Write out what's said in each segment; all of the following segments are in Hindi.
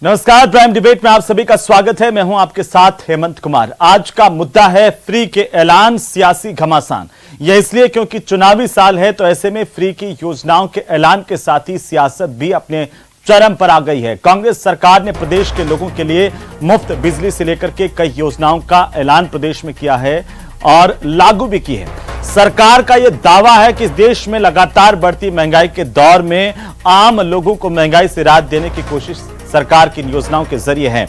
नमस्कार, प्राइम डिबेट में आप सभी का स्वागत है। मैं हूं आपके साथ हेमंत कुमार। आज का मुद्दा है फ्री के ऐलान, सियासी घमासान। यह इसलिए क्योंकि चुनावी साल है, तो ऐसे में फ्री की योजनाओं के ऐलान के साथ ही सियासत भी अपने चरम पर आ गई है। कांग्रेस सरकार ने प्रदेश के लोगों के लिए मुफ्त बिजली से लेकर के कई योजनाओं का ऐलान प्रदेश में किया है और लागू भी की है। सरकार का यह दावा है कि इस देश में लगातार बढ़ती महंगाई के दौर में आम लोगों को महंगाई से राहत देने की कोशिश सरकार की योजनाओं के जरिए है।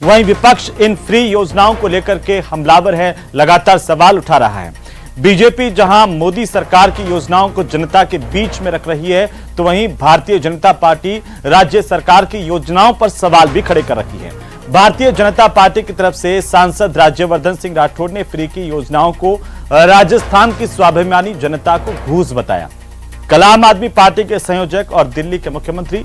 वहीं विपक्ष इन फ्री योजनाओं को लेकर के हमलावर है, लगातार सवाल उठा रहा है। बीजेपी जहां मोदी सरकार की योजनाओं को जनता के बीच में रख रही है, तो वहीं भारतीय जनता पार्टी राज्य सरकार की योजनाओं पर सवाल भी खड़े कर रही है। भारतीय जनता पार्टी की तरफ से सांसद राज्यवर्धन सिंह राठौड़ ने फ्री की योजनाओं को राजस्थान की स्वाभिमानी जनता को घूस बताया। कल आम आदमी पार्टी के संयोजक और दिल्ली के मुख्यमंत्री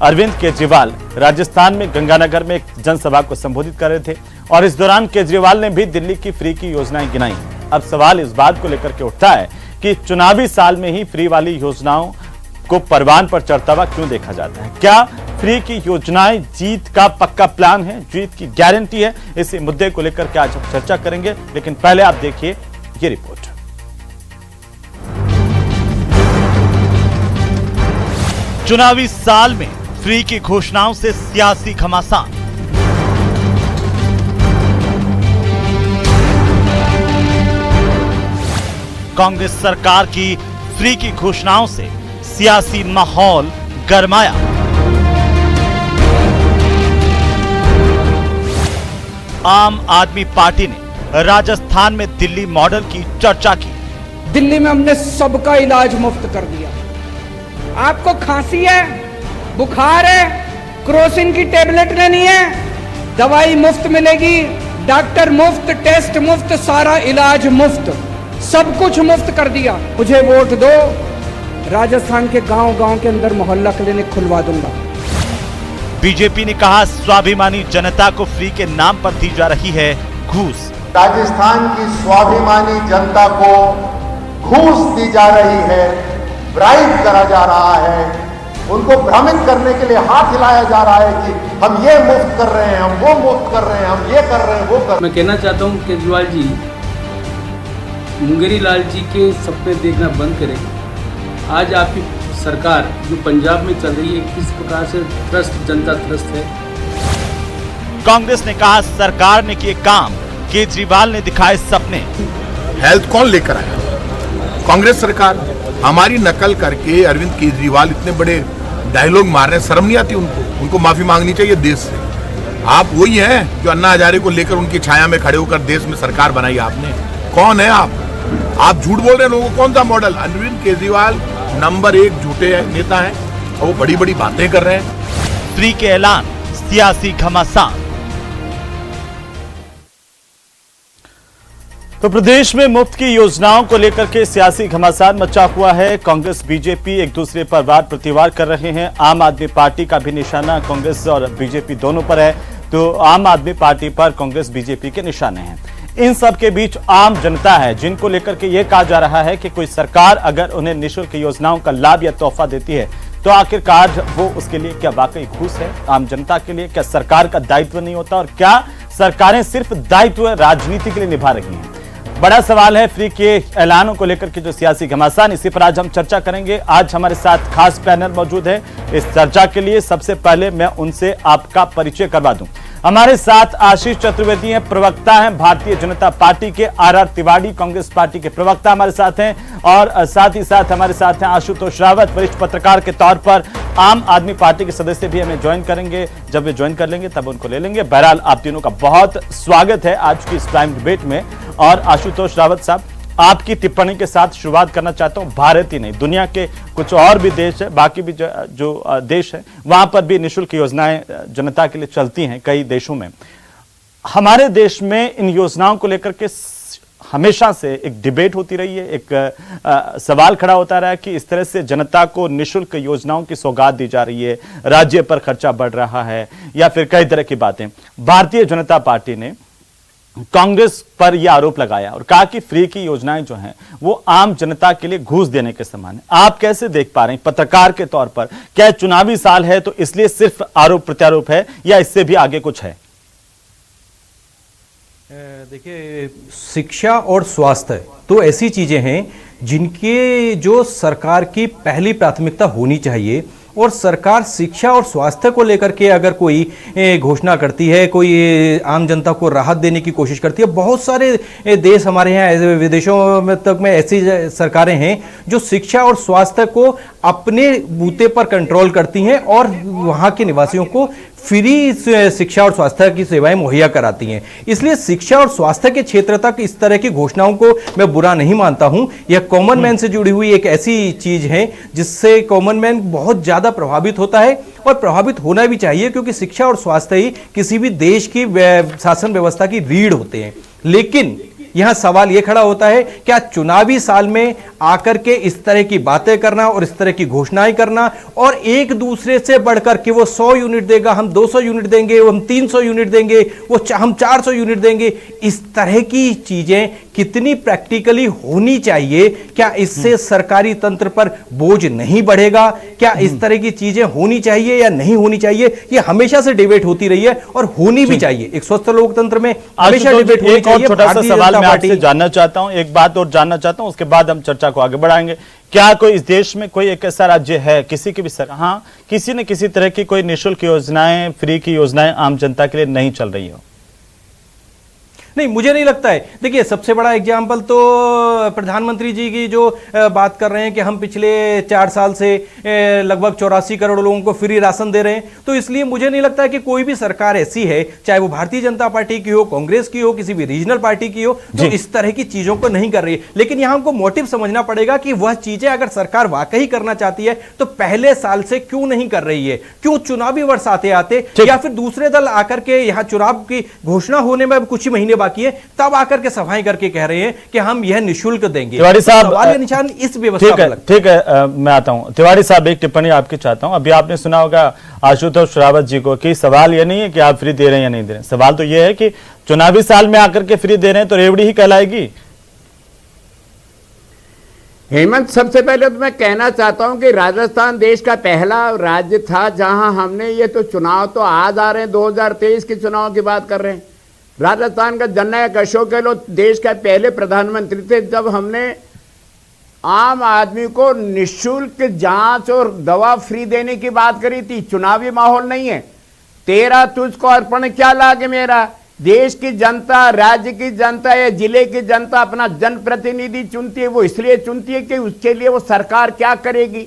अरविंद केजरीवाल राजस्थान में गंगानगर में एक जनसभा को संबोधित कर रहे थे और इस दौरान केजरीवाल ने भी दिल्ली की फ्री की योजनाएं गिनाई। अब सवाल इस बात को लेकर के उठता है कि चुनावी साल में ही फ्री वाली योजनाओं को परवान पर चढ़ता हुआ क्यों देखा जाता है। क्या फ्री की योजनाएं जीत का पक्का प्लान है, जीत की गारंटी है? इसी मुद्दे को लेकर के आज हम चर्चा करेंगे, लेकिन पहले आप देखिए ये रिपोर्ट। चुनावी साल में फ्री की घोषणाओं से सियासी घमासान। कांग्रेस सरकार की फ्री की घोषणाओं से सियासी माहौल गरमाया। आम आदमी पार्टी ने राजस्थान में दिल्ली मॉडल की चर्चा की। दिल्ली में हमने सबका इलाज मुफ्त कर दिया। आपको खांसी है, बुखार है, क्रोसिन की टेबलेट लेनी है, दवाई मुफ्त मिलेगी, डॉक्टर मुफ्त, टेस्ट मुफ्त, सारा इलाज मुफ्त, सब कुछ मुफ्त कर दिया। मुझे वोट दो, राजस्थान के गांव-गांव के अंदर मोहल्ला क्लिनिक खुलवा दूंगा। बीजेपी ने कहा स्वाभिमानी जनता को फ्री के नाम पर दी जा रही है घूस। राजस्थान की स्वाभिमानी जनता को घूस दी जा रही है, ब्राइब करा जा रहा है, उनको भ्रमित करने के लिए हाथ हिलाया जा रहा है कि हम ये मुफ्त कर रहे हैं, हम वो मुफ्त कर रहे हैं, हम ये कर रहे हैं, वो कर रहे हैं। मैं कहना चाहता हूं केजरीवाल जी, मुंगेरी लाल जी के सपने देखना बंद करें। आज आपकी सरकार जो पंजाब में चल रही है, किस प्रकार से त्रस्त जनता त्रस्त है। कांग्रेस ने कहा सरकार ने किए काम, केजरीवाल ने दिखाए सपने। हेल्थ कौन लेकर आया? कांग्रेस सरकार। हमारी नकल करके अरविंद केजरीवाल इतने बड़े डायलॉग मार रहे हैं, शर्म नहीं आती उनको माफी मांगनी चाहिए देश से। आप वही हैं जो अन्ना हजारे को लेकर उनकी छाया में खड़े होकर देश में सरकार बनाई आपने। कौन है आप? आप झूठ बोल रहे हैं लोगों को। कौन सा मॉडल? अरविंद केजरीवाल नंबर 1 झूठे नेता हैं और वो बड़ी बड़ी बातें कर रहे हैं। फ्री के ऐलान, सियासी घमासान। तो प्रदेश में मुफ्त की योजनाओं को लेकर के सियासी घमासान मचा हुआ है। कांग्रेस बीजेपी एक दूसरे पर वार प्रतिवार कर रहे हैं। आम आदमी पार्टी का भी निशाना कांग्रेस और बीजेपी दोनों पर है, तो आम आदमी पार्टी पर कांग्रेस बीजेपी के निशाने हैं। इन सब के बीच आम जनता है, जिनको लेकर के यह कहा जा रहा है कि कोई सरकार अगर उन्हें निःशुल्क योजनाओं का लाभ या तोहफा देती है, तो आखिरकार वो उसके लिए क्या वाकई घूस है? आम जनता के लिए क्या सरकार का दायित्व नहीं होता? और क्या सरकारें सिर्फ दायित्व राजनीति के लिए निभा रही हैं? बड़ा सवाल है फ्री के ऐलानों को लेकर के जो सियासी घमासान, इसी पर आज हम चर्चा करेंगे। आज हमारे साथ खास पैनल मौजूद है इस चर्चा के लिए। सबसे पहले मैं उनसे आपका परिचय करवा दूं। हमारे साथ आशीष चतुर्वेदी हैं, प्रवक्ता हैं भारतीय जनता पार्टी के। आर तिवारी कांग्रेस पार्टी के प्रवक्ता हमारे साथ हैं, और साथ ही साथ हमारे साथ हैं आशुतोष रावत, वरिष्ठ पत्रकार के तौर पर आम आदमी पार्टी के सदस्य भी हमें ज्वाइन करेंगे। जब वे ज्वाइन कर लेंगे तब उनको ले लेंगे। बहरहाल आप तीनों का बहुत स्वागत है आज की इस प्राइम डिबेट में। और आशुतोष रावत साहब, आपकी टिप्पणी के साथ शुरुआत करना चाहता हूं। भारत ही नहीं, दुनिया के कुछ और भी देश है, बाकी भी जो देश है, वहां पर भी निःशुल्क योजनाएं जनता के लिए चलती हैं कई देशों में। हमारे देश में इन योजनाओं को लेकर के हमेशा से एक डिबेट होती रही है, एक सवाल खड़ा होता रहा है कि इस तरह से जनता को निःशुल्क योजनाओं की सौगात दी जा रही है, राज्य पर खर्चा बढ़ रहा है, या फिर कई तरह की बातें। भारतीय जनता पार्टी ने कांग्रेस पर यह आरोप लगाया और कहा कि फ्री की योजनाएं जो हैं वो आम जनता के लिए घूस देने के समान है। आप कैसे देख पा रहे हैं पत्रकार के तौर पर, क्या चुनावी साल है तो इसलिए सिर्फ आरोप प्रत्यारोप है या इससे भी आगे कुछ है? देखिए, शिक्षा और स्वास्थ्य तो ऐसी चीजें हैं जिनके जो सरकार की पहली प्राथमिकता होनी चाहिए, और सरकार शिक्षा और स्वास्थ्य को लेकर के अगर कोई घोषणा करती है, कोई आम जनता को राहत देने की कोशिश करती है। बहुत सारे देश हमारे यहाँ विदेशों में तक में ऐसी सरकारें हैं जो शिक्षा और स्वास्थ्य को अपने बूते पर कंट्रोल करती हैं और वहाँ के निवासियों को फ्री शिक्षा और स्वास्थ्य की सेवाएं मुहैया कराती हैं। इसलिए शिक्षा और स्वास्थ्य के क्षेत्र तक इस तरह की घोषणाओं को मैं बुरा नहीं मानता हूं। यह कॉमन मैन से जुड़ी हुई एक ऐसी चीज है जिससे कॉमन मैन बहुत ज्यादा प्रभावित होता है और प्रभावित होना भी चाहिए, क्योंकि शिक्षा और स्वास्थ्य ही किसी भी देश की शासन व्यवस्था की रीढ़ होते हैं। लेकिन यहां सवाल यह खड़ा होता है, क्या चुनावी साल में आकर के इस तरह की बातें करना और इस तरह की घोषणाएं करना और एक दूसरे से बढ़कर के वो 100 यूनिट देगा, हम 200 यूनिट देंगे, हम 300 यूनिट देंगे, हम 400 यूनिट देंगे, इस तरह की चीजें कितनी प्रैक्टिकली होनी चाहिए? क्या इससे सरकारी तंत्र पर बोझ नहीं बढ़ेगा? क्या इस तरह की चीजें होनी चाहिए या नहीं होनी चाहिए? ये हमेशा से डिबेट होती रही है और होनी भी चाहिए। एक स्वस्थ लोकतंत्र में हमेशा डिबेट होनी चाहिए। छोटा सा सवाल मैं आपसे जानना चाहता हूं, एक बात और जानना चाहता हूं, उसके बाद हम चर्चा को आगे बढ़ाएंगे। क्या कोई इस देश में कोई एक ऐसा राज्य है, किसी की भी हाँ, किसी न किसी तरह की कोई निःशुल्क योजनाएं, फ्री की योजनाएं आम जनता के लिए नहीं चल रही हो? नहीं, मुझे नहीं लगता है। देखिए, सबसे बड़ा एग्जाम्पल तो प्रधानमंत्री जी की जो बात कर रहे हैं कि हम पिछले 4 साल से लगभग 84 करोड़ लोगों को फ्री राशन दे रहे हैं। तो इसलिए मुझे नहीं लगता है कि कोई भी सरकार ऐसी है, चाहे वो भारतीय जनता पार्टी की हो, कांग्रेस की हो, किसी भी रीजनल पार्टी की हो, जो इस तरह की चीजों को नहीं कर रही है। लेकिन यहां हमको मोटिव समझना पड़ेगा कि वह चीजें अगर सरकार वाकई करना चाहती है तो पहले साल से क्यों नहीं कर रही है? क्यों चुनावी वर्ष आते आते या फिर दूसरे दल आकर के यहां चुनाव की घोषणा होने में कुछ ही महीने बाकी है तब आकर के सफाई करके कह रहे हैं कि हम यह निःशुल्क देंगे? तिवारी साहब, सवाल निशान इस व्यवस्था पर लगता है। ठीक है, मैं आता हूं। तिवारी साहब, एक टिप्पणी आपकी चाहता हूं। अभी आपने सुना होगा आशुतोष रावत जी को कि सवाल यह नहीं है कि आप फ्री दे रहे हैं या नहीं दे रहे हैं, सवाल तो यह है कि चुनावी साल में आकर के फ्री दे रहे हैं तो रेवड़ी ही कहलाएगी। हेमंत, सबसे पहले तो मैं कहना चाहता हूं कि राजस्थान देश का पहला राज्य था जहां हमने ये तो चुनाव तो आज आ रहे हैं, 2023 के चुनाव की बात कर रहे हैं। राजस्थान का जननायक अशोक गहलोत देश के पहले प्रधानमंत्री थे जब हमने आम आदमी को निःशुल्क जांच और दवा फ्री देने की बात करी थी। चुनावी माहौल नहीं है। तेरा तुझको अर्पण क्या लागे मेरा। देश की जनता, राज्य की जनता या जिले की जनता अपना जनप्रतिनिधि चुनती है। वो इसलिए चुनती है कि उसके लिए वो सरकार क्या करेगी।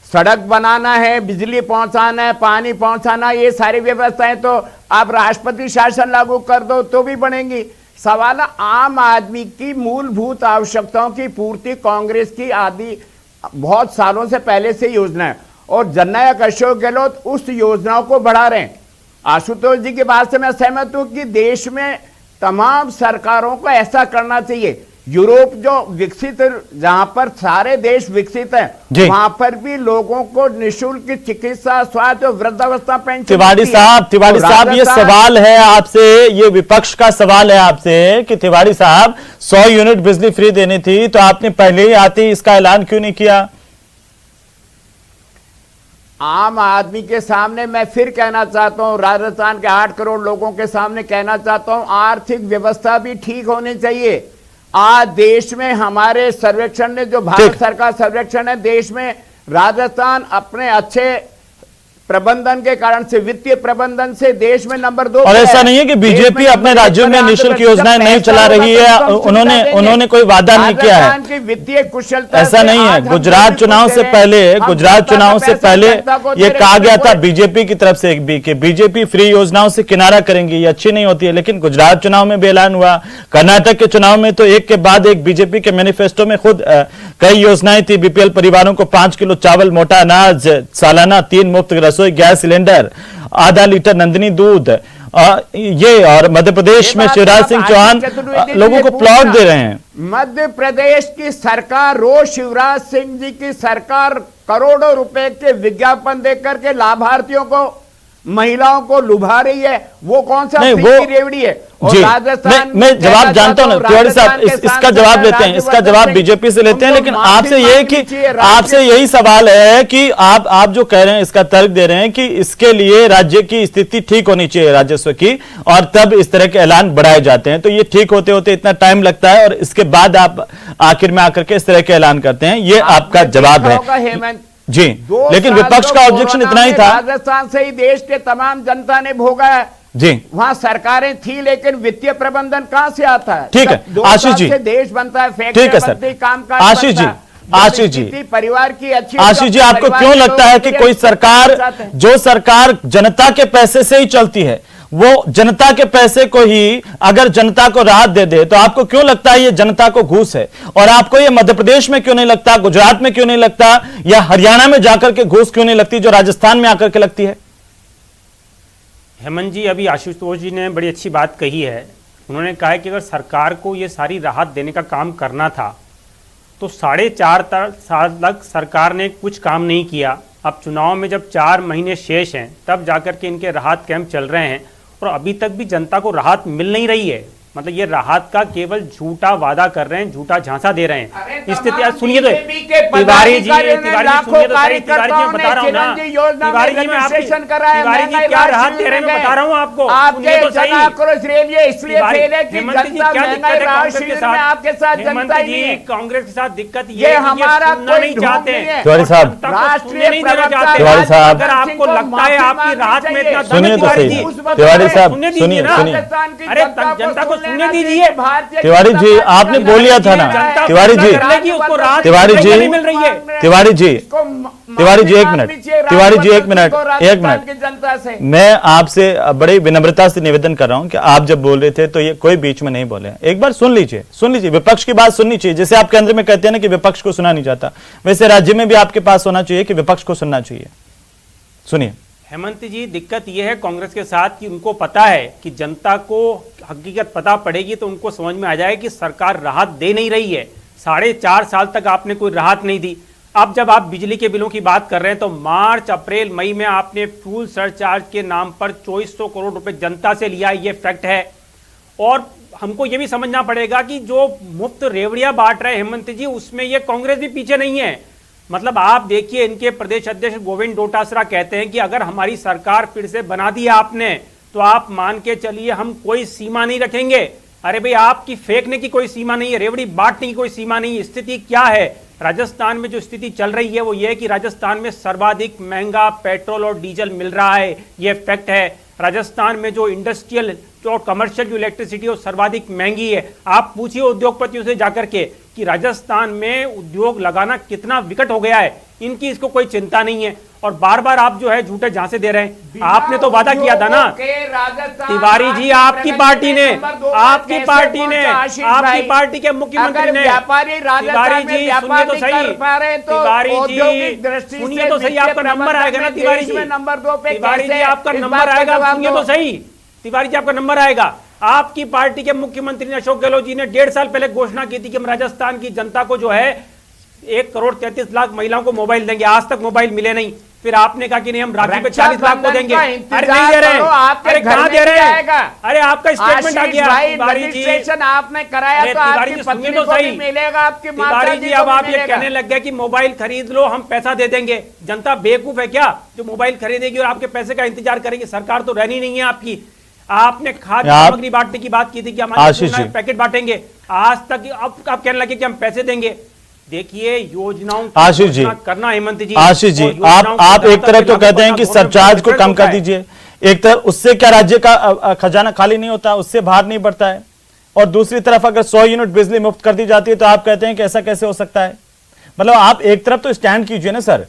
सड़क बनाना है, बिजली पहुंचाना है, पानी पहुंचाना, ये सारी व्यवस्थाएं तो आप राष्ट्रपति शासन लागू कर दो तो भी बनेंगी। सवाल आम आदमी की मूलभूत आवश्यकताओं की पूर्ति कांग्रेस की आदि बहुत सालों से पहले से योजना है और जननायक अशोक गहलोत उस योजनाओं को बढ़ा रहे हैं। आशुतोष जी की बात से मैं सहमत हूं कि देश में तमाम सरकारों को ऐसा करना चाहिए। यूरोप जो विकसित, जहां पर सारे देश विकसित हैं, वहां पर भी लोगों को निःशुल्क चिकित्सा, स्वास्थ्य और वृद्धावस्था पेंशन। तिवारी साहब, ये सवाल है आपसे, ये विपक्ष का सवाल है आपसे कि तिवारी साहब 100 यूनिट बिजली फ्री देनी थी तो आपने पहले ही आते ही इसका ऐलान क्यों नहीं किया? आम आदमी के सामने मैं फिर कहना चाहता हूं, राजस्थान के 8 करोड़ लोगों के सामने कहना चाहता हूं, आर्थिक व्यवस्था भी ठीक होनी चाहिए। आज देश में हमारे सर्वेक्षण ने, जो भारत सरकार सर्वेक्षण है, देश में राजस्थान अपने अच्छे प्रबंधन के कारण से, वित्तीय प्रबंधन से देश में नंबर 2। और ऐसा नहीं है कि बीजेपी अपने राज्यों में निःशुल्क योजनाएं नहीं चला रही है, उन्होंने कोई वादा नहीं किया है। वित्तीय कुशलता ऐसा नहीं है। गुजरात चुनाव से पहले ये कहा गया था बीजेपी की तरफ से कि बीजेपी फ्री योजनाओं से किनारा करेंगी, ये अच्छी नहीं होती है। लेकिन गुजरात चुनाव में भी ऐलान हुआ, कर्नाटक के चुनाव में तो एक के बाद एक बीजेपी के मैनिफेस्टो में खुद कई योजनाएं थी। बीपीएल परिवारों को 5 किलो चावल, मोटा अनाज सालाना, 3 मुफ्त रसोई गैस सिलेंडर, आधा लीटर नंदिनी दूध, ये। और मध्य प्रदेश में शिवराज सिंह चौहान लोगों को प्लॉट दे रहे हैं। मध्य प्रदेश की सरकार, रोज शिवराज सिंह जी की सरकार करोड़ों रुपए के विज्ञापन देकर के लाभार्थियों को महिलाओं को लुभा रही है, वो कौन सा नहीं, फ्री वो की रेवड़ी है? और जी, राजस्थान मैं जवाब जानता हूं ना तिवारी साहब, इसका जवाब लेते हैं, इसका जवाब बीजेपी से लेते हैं, लेकिन आपसे ये कि आपसे यही सवाल है कि आप जो कह रहे हैं, इसका तर्क दे रहे हैं कि इसके लिए राज्य की स्थिति ठीक होनी चाहिए राजस्व की, और तब इस तरह के ऐलान बढ़ाए जाते हैं। तो ये ठीक होते होते इतना टाइम लगता है और इसके बाद आप आखिर में आकर के इस तरह के ऐलान करते हैं, ये आपका जवाब है जी। लेकिन विपक्ष का ऑब्जेक्शन इतना ही था, राजस्थान से ही देश के तमाम जनता ने भोगा है जी, वहां सरकारें थी, लेकिन वित्तीय प्रबंधन कहां से आता है? ठीक है आशीष जी, देश बनता है, ठीक है सर, काम का आशीष जी, आशीष जी, परिवार की अच्छी, आशीष जी, आपको क्यों लगता है कि कोई सरकार, जो सरकार जनता के पैसे से ही चलती है, वो जनता के पैसे को ही अगर जनता को राहत दे दे, तो आपको क्यों लगता है ये जनता को घूस है? और आपको ये मध्य प्रदेश में क्यों नहीं लगता, गुजरात में क्यों नहीं लगता, या हरियाणा में जाकर के घूस क्यों नहीं लगती जो राजस्थान में आकर के लगती है? हेमंत जी, अभी आशुतोष जी ने बड़ी अच्छी बात कही है। उन्होंने कहा है कि अगर सरकार को ये सारी राहत देने का काम करना था तो 4.5 साल तक सरकार ने कुछ काम नहीं किया। अब चुनाव में जब 4 महीने शेष हैं तब जाकर के इनके राहत कैंप चल रहे हैं और अभी तक भी जनता को राहत मिल नहीं रही है। मतलब ये राहत का केवल झूठा वादा कर रहे हैं, झूठा झांसा दे रहे हैं। स्थिति सुनिए तो तिवारी जी, सुनिए तो सही, तिवारी जी मैं बता रहा हूँ ना, तिवारी जी मैं आपकी, तिवारी जी क्या राहत दे रहे हैं मैं बता रहा हूँ आपको, सुनिए तो सही। हेमंत जी क्या दिक्कत है कांग्रेस के साथ? हेमंत जी कांग्रेस के साथ दिक्कत ये हमारा सुनना नहीं चाहते, तिवारी साहब, नहीं देना चाहते। तिवारी साहब, अगर आपको लगता है आपकी राहत में इतना सुनिए तो सही, तिवारी साहब सुनिए, अरे जनता को सुनने दीजिए। तिवारी जी, आपने बोल लिया था ना, तिवारी जी, तिवारी जी, तिवारी जी, तिवारी जी, एक मिनट, तिवारी जी, एक मिनट, एक मिनट, मैं आपसे बड़ी विनम्रता से निवेदन कर रहा हूं कि आप जब बोल रहे थे तो ये कोई बीच में नहीं बोले, एक बार सुन लीजिए, सुन लीजिए, विपक्ष की बात सुननी चाहिए। जैसे आप केंद्र में कहते हैं ना कि विपक्ष को सुना नहीं जाता, वैसे राज्य में भी आपके पास होना चाहिए कि विपक्ष को सुनना चाहिए। सुनिए। हेमंत जी, दिक्कत यह है कांग्रेस के साथ कि उनको पता है कि जनता को हकीकत पता पड़ेगी तो उनको समझ में आ जाए कि सरकार राहत दे नहीं रही है। 4.5 साल तक आपने कोई राहत नहीं दी। अब जब आप बिजली के बिलों की बात कर रहे हैं तो मार्च, अप्रैल, मई में आपने फ्यूल सरचार्ज के नाम पर 2400 करोड़ रुपए जनता से लिया, ये फैक्ट है। और हमको ये भी समझना पड़ेगा कि जो मुफ्त रेवड़ियां बांट रहे हैं हेमंत जी, उसमें ये कांग्रेस भी पीछे नहीं है। मतलब आप देखिए, इनके प्रदेश अध्यक्ष गोविंद डोटासरा कहते हैं कि अगर हमारी सरकार फिर से बना दी आपने तो आप मान के चलिए हम कोई सीमा नहीं रखेंगे। अरे भाई, आपकी फेंकने की कोई सीमा नहीं है, रेवड़ी बांटने की कोई सीमा नहीं है। स्थिति क्या है राजस्थान में? जो स्थिति चल रही है वो ये है कि राजस्थान में सर्वाधिक महंगा पेट्रोल और डीजल मिल रहा है, ये फैक्ट है। राजस्थान में जो इंडस्ट्रियल और कमर्शियल जो इलेक्ट्रिसिटी है वो सर्वाधिक महंगी है। आप पूछिए उद्योगपतियों से जाकर के कि राजस्थान में उद्योग लगाना कितना विकट हो गया है, इनकी इसको कोई चिंता नहीं है। और बार बार आप जो है झूठे झांसे दे रहे हैं। आपने तो वादा किया था ना तिवारी जी, आपकी पार्टी ने, आपकी पार्टी ने, आपकी पार्टी के मुख्यमंत्री ने, तिवारी जी सुनिए तो सही, तिवारी जी सुनिए तो सही, आपका नंबर आएगा ना तिवारी जी, तिवारी जी आपका नंबर आएगा, सुनिए तो सही तिवारी जी, आपका नंबर आएगा। आपकी पार्टी के मुख्यमंत्री ने, अशोक गहलोत जी ने 1.5 साल पहले घोषणा की थी कि हम राजस्थान की जनता को जो है 1,33,00,000 महिलाओं को मोबाइल देंगे। आज तक मोबाइल मिले नहीं। फिर आपने कहा कि नहीं हम राखी पे 40 लाख को देंगे। अरे नहीं दे रहे, अरे कहां दे रहे हैं? अरे आपका स्टेटमेंट आ गया तिवारी जी, आपने कराया तो आपकी पत्नी को भी मिलेगा, आपकी तिवारी जी। अब आप ये कहने लग गए कि मोबाइल खरीद लो, हम पैसा दे देंगे। जनता बेवकूफ है क्या जो मोबाइल खरीदेगी और आपके पैसे का इंतजार करेगी? सरकार तो रहनी नहीं है आपकी। आपने खाद्य सामग्री बांटने की बात की थी कि हमारे पैकेट बांटेंगे, आज तक अब कहने लगे कि हम पैसे देंगे। देखिए योजनाओं आशीष जी करना, हेमंत जी, आशीष जी, आप एक तरफ तो कहते हैं कि सरचार्ज को कम कर दीजिए, एक तरफ उससे क्या राज्य का खजाना खाली नहीं होता, उससे भार नहीं बढ़ता है, और दूसरी तरफ अगर 100 यूनिट बिजली मुफ्त कर दी जाती है तो आप कहते हैं कि ऐसा कैसे हो सकता है? मतलब आप एक तरफ तो स्टैंड कीजिए ना सर।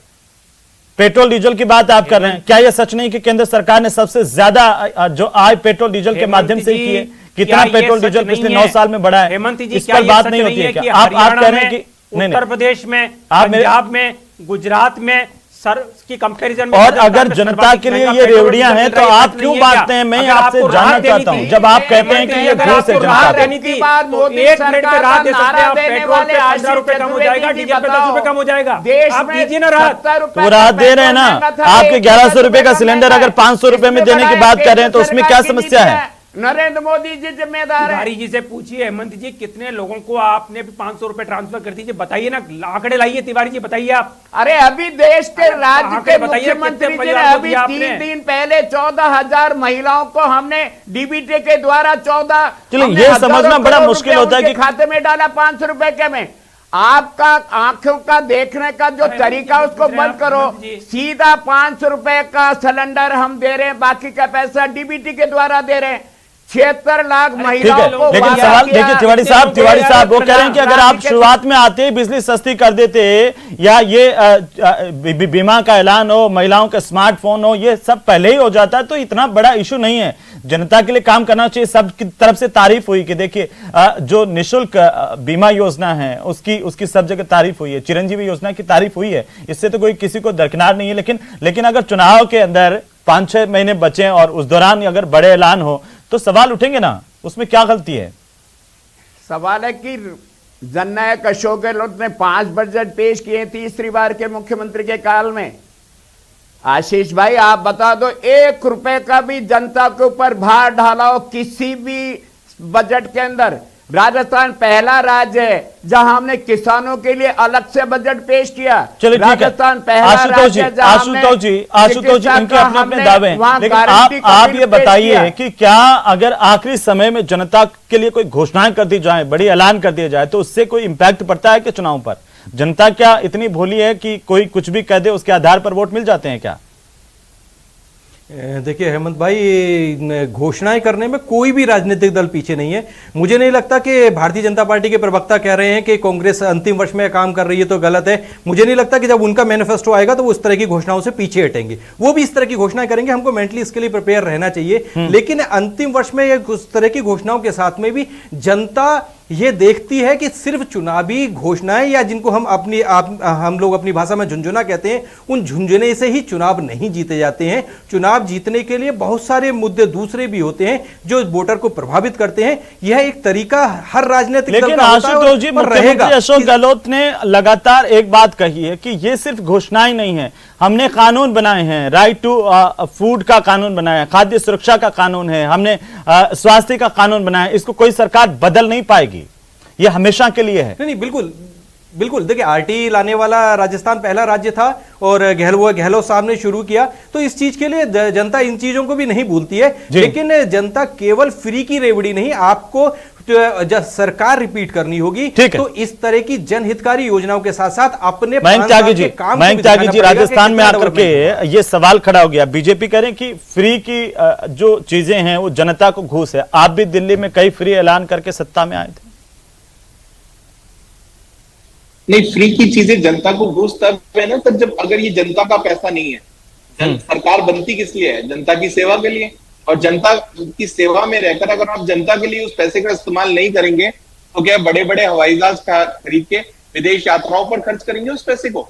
पेट्रोल डीजल की बात आप कर रहे हैं, क्या यह सच नहीं कि केंद्र सरकार ने सबसे ज्यादा जो आय पेट्रोल डीजल के माध्यम से ही की है? कितना पेट्रोल डीजल पिछले 9 साल में बढ़ा है, इस पर बात नहीं होती है क्या? आप कह रहे हैं कि उत्तर प्रदेश में, पंजाब में, गुजरात में सर की कंपैरिजन में और अगर जनता के लिए ये रेवड़ियां हैं तो आप क्यों बांटते हैं? मैं आपसे जानना चाहता हूं, जब आप कहते हैं कि ये घूस है जनता देनी थी तो 1 मिनट में राहत दे सकते हैं आप। पेट्रोल पे 15 रुपए कम हो जाएगा, डीजल पे 10 रुपए कम हो जाएगा, आप दीजिए ना राहत। तो राहत दे रहे हैं ना। आपके 1100 रुपए का सिलेंडर अगर 500 रुपए में देने की बात कर रहे हैं तो उसमें क्या समस्या है? नरेंद्र मोदी जी जिम्मेदार है। तिवारी जी से पूछिए, हेमंत जी कितने लोगों को आपने 500 रुपए ट्रांसफर कर दीजिए, बताइए ना, आंकड़े लाइए तिवारी जी, बताइए आप। अरे अभी देश के राज्य के बताइए मुख्यमंत्री कितने जी ने परिवार को अभी दिया 3 दिन पहले 14,000 महिलाओं को हमने डीबीटी के द्वारा 14 चलिए, ये समझना बड़ा मुश्किल होता है कि खाते में डाला 500 रुपए के में। आपका आंखों का देखने का जो तरीका उसको बंद करो। सीधा 500 रुपए का सिलेंडर हम दे रहे हैं, बाकी का पैसा डीबीटी के द्वारा दे रहे हैं। 76 लाख महिलाओं को। लेकिन सवाल देखिए तिवारी साहब वो कह रहे हैं कि अगर आप शुरुआत में आते ही बिजली सस्ती कर देते या ये बीमा का ऐलान हो, महिलाओं का स्मार्टफोन हो, ये सब पहले ही हो जाता तो इतना बड़ा इशू नहीं है। जनता के लिए काम करना चाहिए। सब की तरफ से तारीफ हुई कि देखिए जो निःशुल्क बीमा योजना है उसकी सब जगह तारीफ हुई है, चिरंजीवी योजना की तारीफ हुई है, इससे तो कोई किसी को दरकिनार नहीं है। लेकिन अगर चुनाव के अंदर 5-6 महीने बचे और उस दौरान अगर बड़े ऐलान हो तो सवाल उठेंगे ना, उसमें क्या गलती है? सवाल है कि जननायक अशोक गहलोत ने 5 बजट पेश किए तीसरी बार के मुख्यमंत्री के काल में। आशीष भाई आप बता दो, 1 रुपए का भी जनता के ऊपर भार डाला हो किसी भी बजट के अंदर? राजस्थान पहला राज्य है जहां हमने किसानों के लिए अलग से बजट पेश किया। चलिए ठीक है, राजस्थान पहला राज्य है जहां आशुतोष जी इनके अपने दावे हैं, लेकिन आप ये बताइए कि क्या अगर आखिरी समय में जनता के लिए कोई घोषणाएं कर दी जाए, बड़ी ऐलान कर दिया जाए, तो उससे कोई इंपैक्ट पड़ता है कि चुनाव पर? जनता क्या इतनी भोली है कि कोई कुछ भी कह दे उसके आधार पर वोट मिल जाते हैं क्या? देखिए हेमंत भाई, घोषणाएं करने में कोई भी राजनीतिक दल पीछे नहीं है। मुझे नहीं लगता कि भारतीय जनता पार्टी के प्रवक्ता कह रहे हैं कि कांग्रेस अंतिम वर्ष में काम कर रही है तो गलत है। मुझे नहीं लगता कि जब उनका मैनिफेस्टो आएगा तो वो इस तरह की घोषणाओं से पीछे हटेंगे, वो भी इस तरह की घोषणाएं करेंगे। हमको मेंटली इसके लिए प्रिपेयर रहना चाहिए। लेकिन अंतिम वर्ष में उस तरह की घोषणाओं के साथ में भी जनता ये देखती है कि सिर्फ चुनावी घोषणाएं या जिनको हम लोग अपनी भाषा में झुंझुना कहते हैं, उन झुंझुने से ही चुनाव नहीं जीते जाते हैं। चुनाव जीतने के लिए बहुत सारे मुद्दे दूसरे भी होते हैं जो वोटर को प्रभावित करते हैं। यह एक तरीका हर राजनीतिक दल का होता है। आशुतोष जी, मुख्यमंत्री अशोक गहलोत ने लगातार एक बात कही है कि ये सिर्फ घोषणाएं नहीं है, हमने कानून बनाए हैं, राइट टू फूड का कानून बनाया है, खाद्य सुरक्षा का कानून है, हमने स्वास्थ्य का कानून बनाया है, इसको कोई सरकार बदल नहीं पाएगी, ये हमेशा के लिए है। नहीं, बिल्कुल देखिए, आरटी लाने वाला राजस्थान पहला राज्य था और गहलोत साहब ने शुरू किया, तो इस चीज के लिए जनता इन चीजों को भी नहीं भूलती है। लेकिन जनता केवल फ्री की रेवड़ी नहीं, आपको जब सरकार रिपीट करनी होगी तो इस तरह की जनहितकारी योजनाओं के साथ साथ अपने मयंक त्यागी जी राजस्थान में आकर के ये सवाल खड़ा हो गया। बीजेपी कह रहे हैं कि फ्री की जो चीजें हैं वो जनता को घूस है। आप भी दिल्ली में कई फ्री ऐलान करके सत्ता में आए थे। नहीं, फ्री की चीजें जनता को घूस तब है ना, तब जब अगर ये जनता का पैसा नहीं है। सरकार बनती किस लिए है? जनता की सेवा के लिए। और जनता की सेवा में रहकर अगर आप जनता के लिए उस पैसे का इस्तेमाल नहीं करेंगे तो क्या बड़े बड़े हवाई जहाज खरीद के विदेश यात्राओं पर खर्च करेंगे उस पैसे को?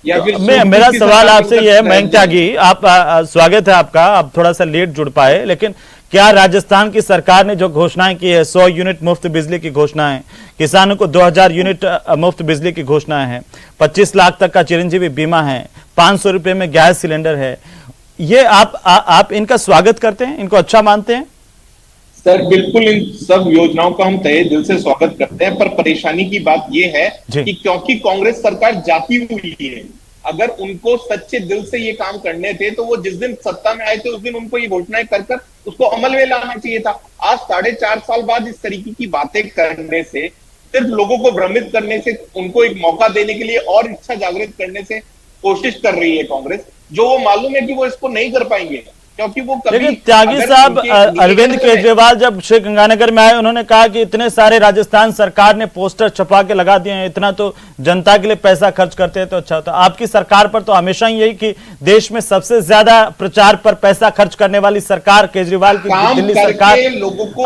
या फिर मेरा सवाल आपसे यह है मयंक त्यागी, आप स्वागत है आपका, आप थोड़ा सा लेट जुड़ पाए, लेकिन क्या राजस्थान की सरकार ने जो घोषणाएं की है, 100 यूनिट मुफ्त बिजली की घोषणा है, किसानों को 2000 यूनिट मुफ्त बिजली की घोषणा है, 25 लाख तक का चिरंजीवी बीमा है, 500 रुपए में गैस सिलेंडर है, ये आप इनका स्वागत करते हैं, इनको अच्छा मानते हैं? सर बिल्कुल, इन सब योजनाओं का हम तहे दिल से स्वागत करते हैं, पर परेशानी की बात यह है कि क्योंकि कांग्रेस सरकार जाती हुई है, अगर उनको सच्चे दिल से ये काम करने थे तो वो जिस दिन सत्ता में आए थे उस दिन उनको ये घोषणाएं कर उसको अमल में लाना चाहिए था। आज 4.5 साल बाद इस तरीके की बातें करने से, सिर्फ लोगों को भ्रमित करने से, उनको एक मौका देने के लिए और इच्छा जागृत करने से कोशिश कर रही है कांग्रेस, जो वो मालूम है कि वो इसको नहीं कर पाएंगे क्योंकि वो कभी। लेकिन त्यागी साहब, अरविंद केजरीवाल जब श्री गंगानगर में आए उन्होंने कहा कि इतने सारे राजस्थान सरकार ने पोस्टर छपा के लगा दिए हैं, इतना तो जनता के लिए पैसा खर्च करते हैं तो अच्छा होता। आपकी सरकार पर तो हमेशा ही यही कि देश में सबसे ज्यादा प्रचार पर पैसा खर्च करने वाली सरकार केजरीवाल की दिल्ली सरकार,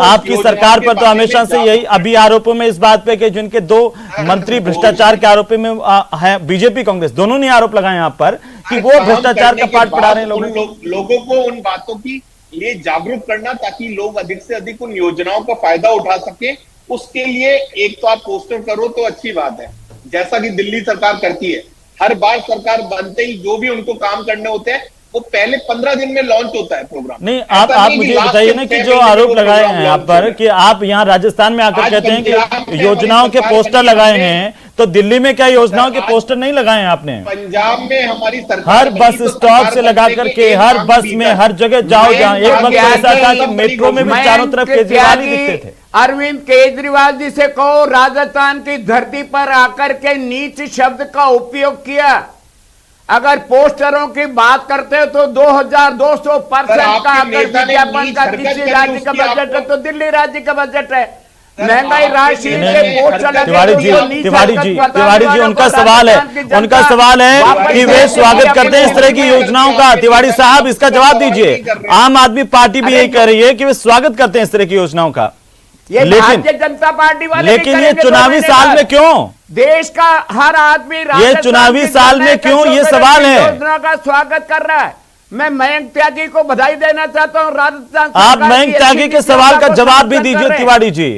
आपकी सरकार पर तो हमेशा से यही। अभी आरोपों में इस बात पे कि जिनके 2 मंत्री भ्रष्टाचार के आरोपी में है, बीजेपी कांग्रेस दोनों ने आरोप लगाए आप पर कि वो भ्रष्टाचार का पाठ पढ़ा रहे हैं लोगों को उन बातों की लिए जागरूक करना, ताकि लोग अधिक से अधिक उन योजनाओं का फायदा उठा सके। उसके लिए एक तो आप पोस्टर करो तो अच्छी बात है, जैसा कि दिल्ली सरकार करती है। हर बार सरकार बनते ही जो भी उनको काम करने होते हैं वो पहले 15 दिन में लॉन्च होता है प्रोग्राम। नहीं, आप मुझे बताइए ना कि जो आरोप लगाए हैं आप पर कि आप यहाँ राजस्थान में आकर कहते हैं कि योजनाओं के पोस्टर लगाए हैं, तो दिल्ली में क्या योजनाओं के पोस्टर नहीं लगाए हैं आपने? पंजाब में हमारी सरकार हर बस स्टॉप से लगा करके हर बस में हर जगह जाओ, जहाँ एक वक्त ऐसा था कि मेट्रो में भी चारों तरफ केजरीवाल ही दिखते थे। अरविंद केजरीवाल जी से कहो, राजस्थान की धरती पर आकर के नीच शब्द का उपयोग किया। अगर पोस्टरों की बात करते हो तो 2200% का अगर विज्ञापन का किसी राज्य का बजट है तो दिल्ली राज्य का बजट है। महंगाई राशि तिवारी जी उनका सवाल है कि वे स्वागत करते हैं इस तरह की योजनाओं का। तिवारी साहब, इसका जवाब दीजिए। आम आदमी पार्टी भी यही कह रही है कि वे स्वागत करते हैं इस तरह की योजनाओं का, लेकिन जनता पार्टी वाले ये चुनावी साल में क्यों? देश का हर आदमी ये चुनावी साल में क्यों, ये सवाल है। योजना का स्वागत कर रहा है। मैं मयंक त्यागी को बधाई देना चाहता हूँ। राजस्थान आप मयंक त्यागी के सवाल का जवाब भी दीजिए तिवारी जी,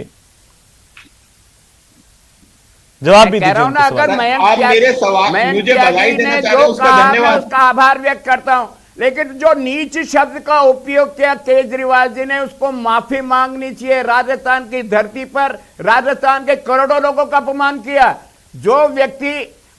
जवाब भी दीजिए। अगर मयंक त्यागी ने जो कहा मैं उसका आभार व्यक्त करता हूँ, लेकिन जो नीच शब्द का उपयोग किया केजरीवाल जी ने, उसको माफी मांगनी चाहिए। राजस्थान की धरती पर राजस्थान के करोड़ों लोगों का अपमान किया। जो व्यक्ति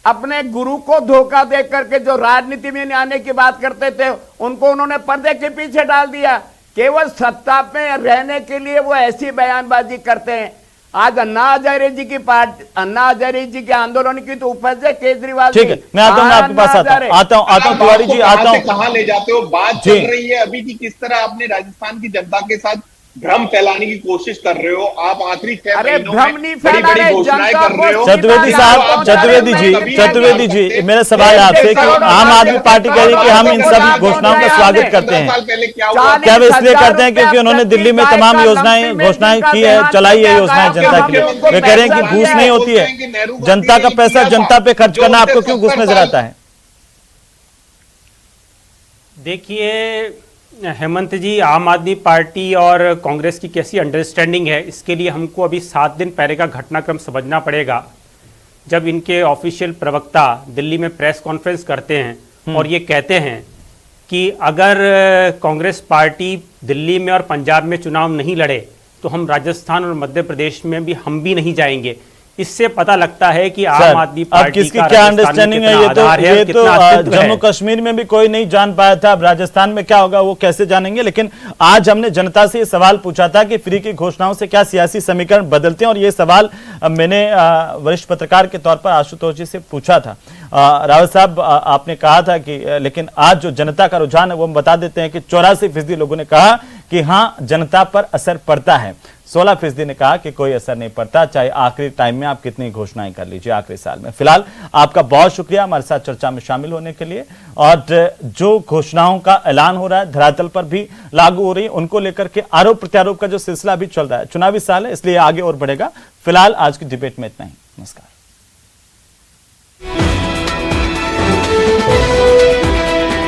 अपने गुरु को धोखा दे करके जो राजनीति में आने की बात करते थे, उनको उन्होंने पर्दे के पीछे डाल दिया। केवल सत्ता में रहने के लिए वो ऐसी बयानबाजी करते हैं। आज अन्ना हजारे जी की पार्टी, अन्ना हजारे जी के आंदोलन की तो उपज है केजरीवाल। ठीक है, मैं आता हूं, आपके पास आता हूं तिवारी जी, आता हूं। कहां ले जाते हो? बात चल रही है अभी की किस तरह आपने राजस्थान की जनता के साथ भ्रम फैलाने की कोशिश कर रहे हो। आप आखिरी 6 महीनों में बड़ी घोषणाएं कर रहे हो। चतुर्वेदी साहब, चतुर्वेदी जी मेरा सवाल आपसे कि आम आदमी पार्टी कह रही है कि हम इन सब घोषणाओं का स्वागत करते हैं। क्या वे इसलिए करते हैं क्योंकि उन्होंने दिल्ली में तमाम योजनाएं घोषणाएं की है, चलाई है योजनाएं जनता के लिए? वे कह रहे हैं कि घूस नहीं होती है, जनता का पैसा जनता पे खर्च करना आपको क्यों घूस नजर आता है? देखिए हेमंत जी, आम आदमी पार्टी और कांग्रेस की कैसी अंडरस्टैंडिंग है, इसके लिए हमको अभी 7 दिन पहले का घटनाक्रम समझना पड़ेगा। जब इनके ऑफिशियल प्रवक्ता दिल्ली में प्रेस कॉन्फ्रेंस करते हैं और ये कहते हैं कि अगर कांग्रेस पार्टी दिल्ली में और पंजाब में चुनाव नहीं लड़े तो हम राजस्थान और मध्य प्रदेश में भी हम भी नहीं जाएंगे। इससे पता लगता है कि आम आदमी पार्टी किसकी क्या अंडरस्टैंडिंग है। ये तो जम्मू कश्मीर में भी कोई नहीं जान पाया था, अब राजस्थान में क्या होगा वो कैसे जानेंगे। लेकिन आज हमने जनता से ये सवाल पूछा था कि फ्री की घोषणाओं से क्या सियासी समीकरण बदलते हैं, और ये सवाल मैंने वरिष्ठ पत्रकार के तौर पर आशुतोष जी से पूछा था। रावत साहब, आपने कहा था कि लेकिन आज जो जनता का रुझान है वो हम बता देते हैं कि 84% लोगों ने कहा कि हाँ जनता पर असर पड़ता है, 16% ने कहा कि कोई असर नहीं पड़ता, चाहे आखिरी टाइम में आप कितनी घोषणाएं कर लीजिए आखिरी साल में। फिलहाल आपका बहुत शुक्रिया हमारे साथ चर्चा में शामिल होने के लिए। और जो घोषणाओं का ऐलान हो रहा है धरातल पर भी लागू हो रही है, उनको लेकर के आरोप प्रत्यारोप का जो सिलसिला भी चल रहा है, चुनावी साल है इसलिए आगे और बढ़ेगा। फिलहाल आज की डिबेट में इतना ही। नमस्कार।